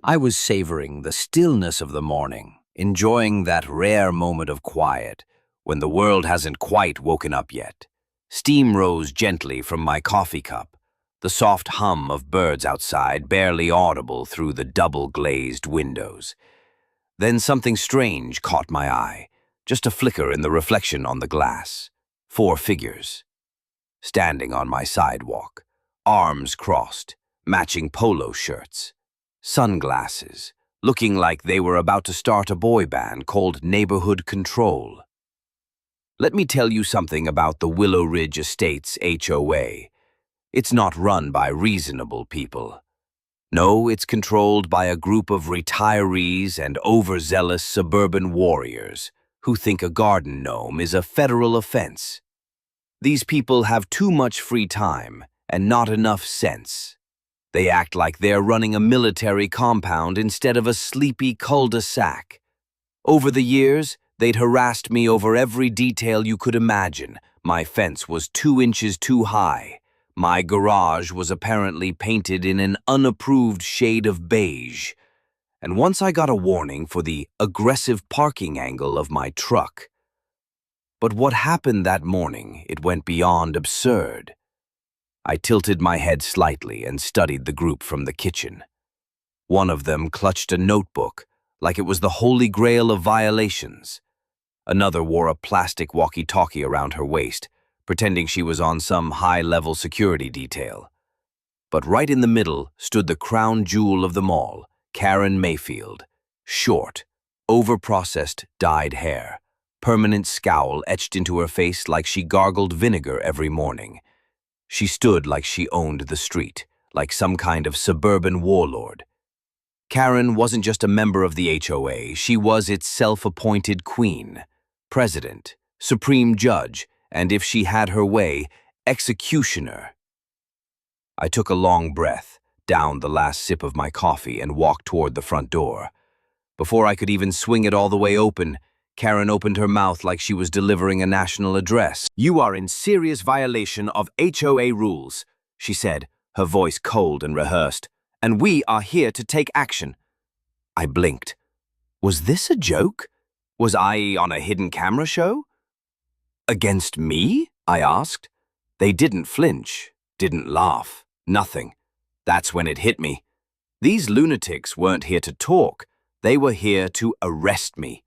I was savoring the stillness of the morning, enjoying that rare moment of quiet when the world hasn't quite woken up yet. Steam rose gently from my coffee cup, the soft hum of birds outside barely audible through the double-glazed windows. Then something strange caught my eye, just a flicker in the reflection on the glass. 4 figures, standing on my sidewalk, arms crossed, matching polo shirts, sunglasses, looking like they were about to start a boy band called Neighborhood Control. Let me tell you something about the Willow Ridge Estates HOA. It's not run by reasonable people. No, it's controlled by a group of retirees and overzealous suburban warriors who think a garden gnome is a federal offense. These people have too much free time and not enough sense. They act like they're running a military compound instead of a sleepy cul-de-sac. Over the years, they'd harassed me over every detail you could imagine. My fence was 2 inches too high. My garage was apparently painted in an unapproved shade of beige. And once I got a warning for the aggressive parking angle of my truck. But what happened that morning, it went beyond absurd. I tilted my head slightly and studied the group from the kitchen. One of them clutched a notebook, like it was the holy grail of violations. Another wore a plastic walkie-talkie around her waist, pretending she was on some high-level security detail. But right in the middle stood the crown jewel of them all, Karen Mayfield. Short, over-processed dyed hair, permanent scowl etched into her face like she gargled vinegar every morning. She stood like she owned the street, like some kind of suburban warlord. Karen wasn't just a member of the HOA, she was its self-appointed queen, president, supreme judge, and if she had her way, executioner. I took a long breath, downed the last sip of my coffee, and walked toward the front door. Before I could even swing it all the way open, Karen opened her mouth like she was delivering a national address. "You are in serious violation of HOA rules," she said, her voice cold and rehearsed, "and we are here to take action." I blinked. Was this a joke? Was I on a hidden camera show? "Against me?" I asked. They didn't flinch, didn't laugh, nothing. That's when it hit me. These lunatics weren't here to talk. They were here to arrest me.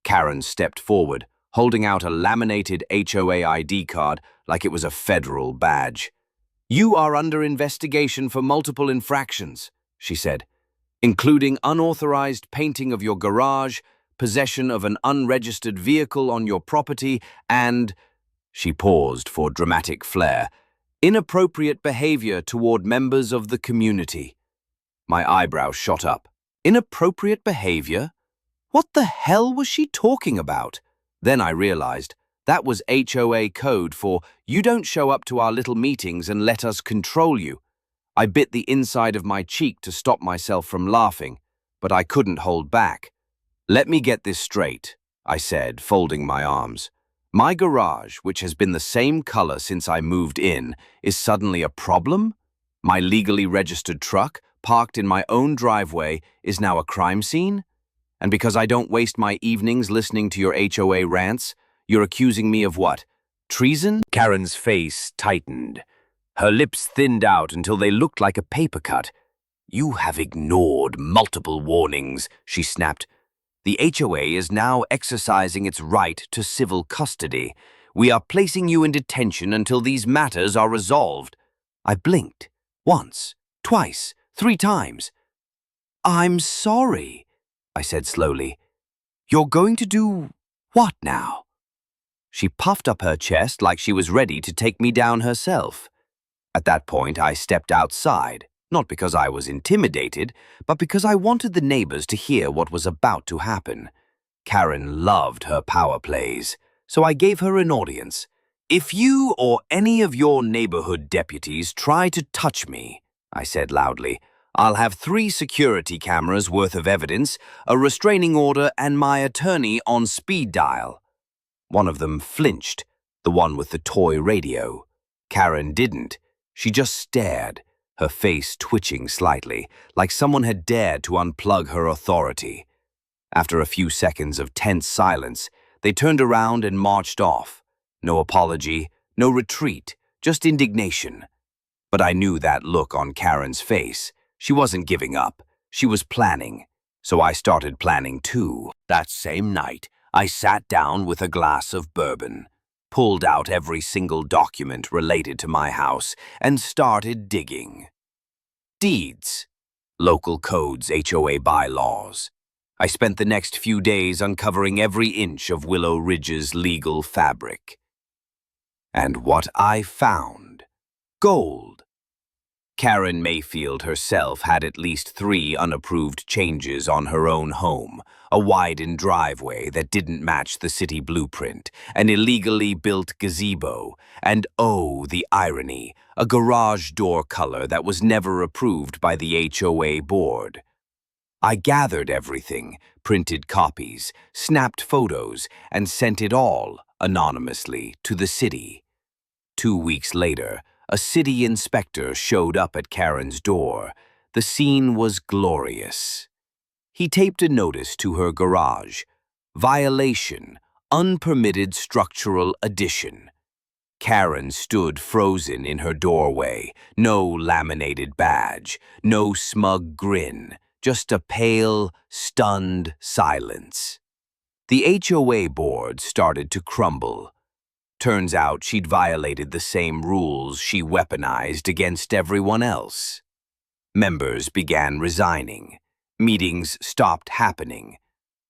Karen stepped forward, holding out a laminated HOA ID card like it was a federal badge. "You are under investigation for multiple infractions," she said, "including unauthorized painting of your garage, possession of an unregistered vehicle on your property, and," she paused for dramatic flair, "inappropriate behavior toward members of the community." My eyebrows shot up. Inappropriate behavior? What the hell was she talking about? Then I realized that was HOA code for "you don't show up to our little meetings and let us control you." I bit the inside of my cheek to stop myself from laughing, but I couldn't hold back. "Let me get this straight," I said, folding my arms. "My garage, which has been the same color since I moved in, is suddenly a problem? My legally registered truck, parked in my own driveway, is now a crime scene? And because I don't waste my evenings listening to your HOA rants, you're accusing me of what? Treason?" Karen's face tightened. Her lips thinned out until they looked like a paper cut. "You have ignored multiple warnings," she snapped. "The HOA is now exercising its right to civil custody. We are placing you in detention until these matters are resolved." I blinked. Once, twice, 3 times. "I'm sorry," I said slowly. "You're going to do what now?" She puffed up her chest like she was ready to take me down herself. At that point, I stepped outside, not because I was intimidated, but because I wanted the neighbors to hear what was about to happen. Karen loved her power plays, so I gave her an audience. "If you or any of your neighborhood deputies try to touch me," I said loudly, "I'll have 3 security cameras worth of evidence, a restraining order, and my attorney on speed dial." One of them flinched, the one with the toy radio. Karen didn't. She just stared, her face twitching slightly, like someone had dared to unplug her authority. After a few seconds of tense silence, they turned around and marched off. No apology, no retreat, just indignation. But I knew that look on Karen's face. She wasn't giving up. She was planning. So I started planning too. That same night, I sat down with a glass of bourbon, pulled out every single document related to my house, and started digging. Deeds, local codes, HOA bylaws. I spent the next few days uncovering every inch of Willow Ridge's legal fabric. And what I found: gold. Karen Mayfield herself had at least 3 unapproved changes on her own home: a widened driveway that didn't match the city blueprint, an illegally built gazebo, and oh, the irony, a garage door color that was never approved by the HOA board. I gathered everything, printed copies, snapped photos, and sent it all, anonymously, to the city. 2 weeks later, a city inspector showed up at Karen's door. The scene was glorious. He taped a notice to her garage: violation, unpermitted structural addition. Karen stood frozen in her doorway, no laminated badge, no smug grin, just a pale, stunned silence. The HOA board started to crumble. Turns out she'd violated the same rules she weaponized against everyone else. Members began resigning. Meetings stopped happening.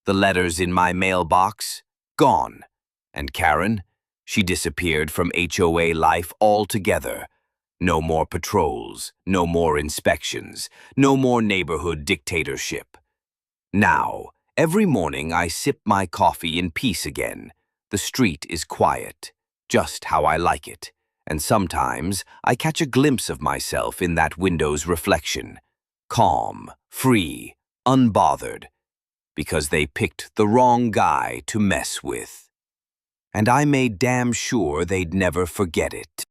The letters in my mailbox, gone. And Karen? She disappeared from HOA life altogether. No more patrols, no more inspections, no more neighborhood dictatorship. Now, every morning I sip my coffee in peace again. The street is quiet, just how I like it, and sometimes I catch a glimpse of myself in that window's reflection. Calm, free, unbothered, because they picked the wrong guy to mess with. And I made damn sure they'd never forget it.